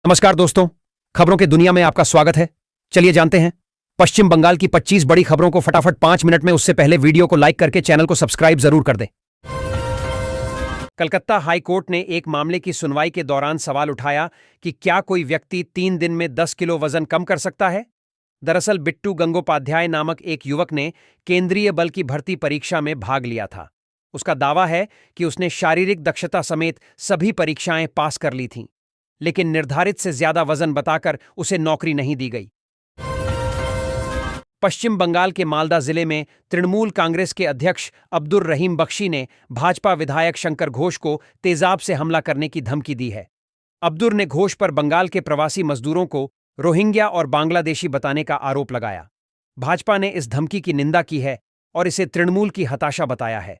नमस्कार दोस्तों, खबरों के दुनिया में आपका स्वागत है। चलिए जानते हैं पश्चिम बंगाल की 25 बड़ी खबरों को फटाफट 5 मिनट में। उससे पहले वीडियो को लाइक करके चैनल को सब्सक्राइब जरूर कर दें। कलकत्ता हाई कोर्ट ने एक मामले की सुनवाई के दौरान सवाल उठाया कि क्या कोई व्यक्ति 3 दिन में 10 किलो वजन कम कर सकता है। दरअसल बिट्टू गंगोपाध्याय नामक एक युवक ने केंद्रीय बल की भर्ती परीक्षा में भाग लिया था। उसका दावा है कि उसने शारीरिक दक्षता समेत सभी परीक्षाएं पास कर ली थीं, लेकिन निर्धारित से ज्यादा वजन बताकर उसे नौकरी नहीं दी गई। पश्चिम बंगाल के मालदा जिले में तृणमूल कांग्रेस के अध्यक्ष अब्दुर रहीम बख्शी ने भाजपा विधायक शंकर घोष को तेजाब से हमला करने की धमकी दी है। अब्दुर ने घोष पर बंगाल के प्रवासी मजदूरों को रोहिंग्या और बांग्लादेशी बताने का आरोप लगाया। भाजपा ने इस धमकी की निंदा की है और इसे तृणमूल की हताशा बताया है।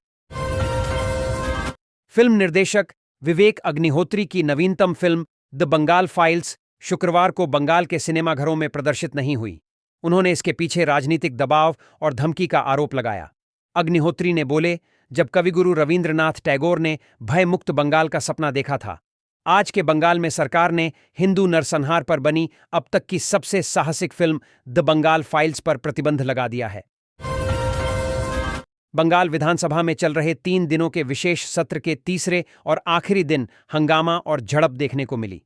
फिल्म निर्देशक विवेक अग्निहोत्री की नवीनतम फिल्म द बंगाल फाइल्स शुक्रवार को बंगाल के सिनेमाघरों में प्रदर्शित नहीं हुई। उन्होंने इसके पीछे राजनीतिक दबाव और धमकी का आरोप लगाया। अग्निहोत्री ने बोले, जब कविगुरु रविंद्रनाथ टैगोर ने भयमुक्त बंगाल का सपना देखा था, आज के बंगाल में सरकार ने हिंदू नरसंहार पर बनी अब तक की सबसे साहसिक फिल्म द बंगाल फाइल्स पर प्रतिबंध लगा दिया है। बंगाल विधानसभा में चल रहे 3 दिनों के विशेष सत्र के तीसरे और आखिरी दिन हंगामा और झड़प देखने को मिली।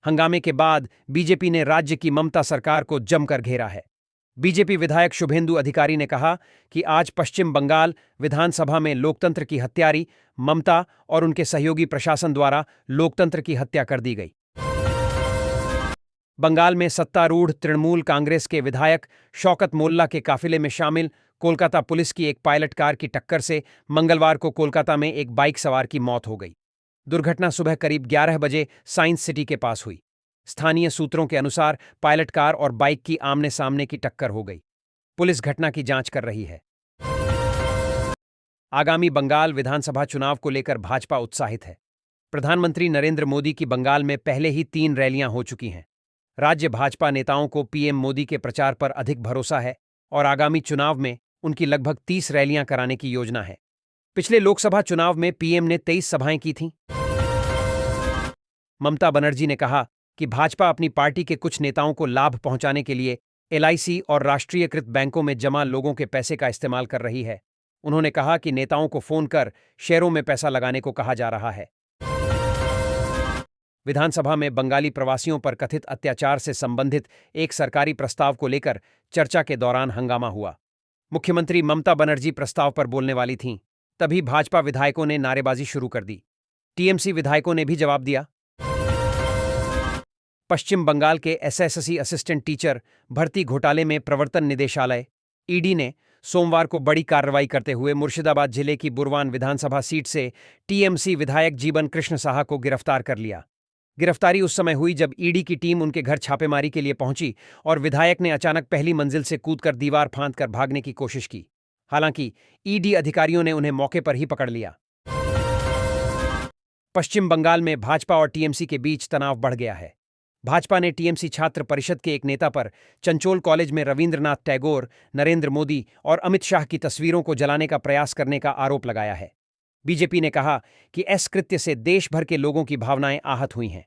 हंगामे के बाद बीजेपी ने राज्य की ममता सरकार को जमकर घेरा है। बीजेपी विधायक शुभेंदु अधिकारी ने कहा कि आज पश्चिम बंगाल विधानसभा में लोकतंत्र की हत्यारी ममता और उनके सहयोगी प्रशासन द्वारा लोकतंत्र की हत्या कर दी गई। बंगाल में सत्तारूढ़ तृणमूल कांग्रेस के विधायक शौकत मोल्ला के काफिले में शामिल कोलकाता पुलिस की एक पायलट कार की टक्कर से मंगलवार को कोलकाता में एक बाइक सवार की मौत हो गई। दुर्घटना सुबह करीब 11 बजे साइंस सिटी के पास हुई। स्थानीय सूत्रों के अनुसार पायलट कार और बाइक की आमने सामने की टक्कर हो गई। पुलिस घटना की जांच कर रही है। आगामी बंगाल विधानसभा चुनाव को लेकर भाजपा उत्साहित है। प्रधानमंत्री नरेंद्र मोदी की बंगाल में पहले ही 3 रैलियां हो चुकी हैं। राज्य भाजपा नेताओं को पीएम मोदी के प्रचार पर अधिक भरोसा है और आगामी चुनाव में उनकी लगभग 30 रैलियां कराने की योजना है। पिछले लोकसभा चुनाव में पीएम ने 23 सभाएं की थीं। ममता बनर्जी ने कहा कि भाजपा अपनी पार्टी के कुछ नेताओं को लाभ पहुंचाने के लिए एलआईसी और राष्ट्रीयकृत बैंकों में जमा लोगों के पैसे का इस्तेमाल कर रही है। उन्होंने कहा कि नेताओं को फोन कर शेयरों में पैसा लगाने को कहा जा रहा है। विधानसभा में बंगाली प्रवासियों पर कथित अत्याचार से संबंधित एक सरकारी प्रस्ताव को लेकर चर्चा के दौरान हंगामा हुआ। मुख्यमंत्री ममता बनर्जी प्रस्ताव पर बोलने वाली थीं, तभी भाजपा विधायकों ने नारेबाजी शुरू कर दी। टीएमसी विधायकों ने भी जवाब दिया। पश्चिम बंगाल के एसएससी असिस्टेंट टीचर भर्ती घोटाले में प्रवर्तन निदेशालय ईडी ने सोमवार को बड़ी कार्रवाई करते हुए मुर्शिदाबाद जिले की बुरवान विधानसभा सीट से टीएमसी विधायक जीवन कृष्ण साहा को गिरफ्तार कर लिया। गिरफ्तारी उस समय हुई जब ईडी की टीम उनके घर छापेमारी के लिए पहुंची और विधायक ने अचानक पहली मंजिल से कूदकर दीवार फांदकर भागने की कोशिश की। हालांकि ईडी अधिकारियों ने उन्हें मौके पर ही पकड़ लिया। पश्चिम बंगाल में भाजपा और टीएमसी के बीच तनाव बढ़ गया है। भाजपा ने टीएमसी छात्र परिषद के एक नेता पर चंचोल कॉलेज में रविंद्रनाथ टैगोर, नरेंद्र मोदी और अमित शाह की तस्वीरों को जलाने का प्रयास करने का आरोप लगाया है। बीजेपी ने कहा कि इस कृत्य से देश भर के लोगों की भावनाएं आहत हुई हैं।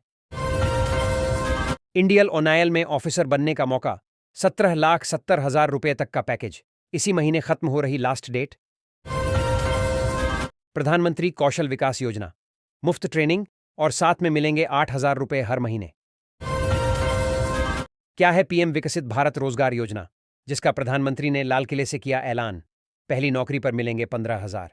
इंडियन ऑयल में ऑफिसर बनने का मौका, 17,70,000 रुपये तक का पैकेज, इसी महीने खत्म हो रही लास्ट डेट। प्रधानमंत्री कौशल विकास योजना, मुफ्त ट्रेनिंग और साथ में मिलेंगे 8,000 रुपये हर महीने। क्या है पीएम विकसित भारत रोजगार योजना, जिसका प्रधानमंत्री ने लाल किले से किया ऐलान। पहली नौकरी पर मिलेंगे 15,000।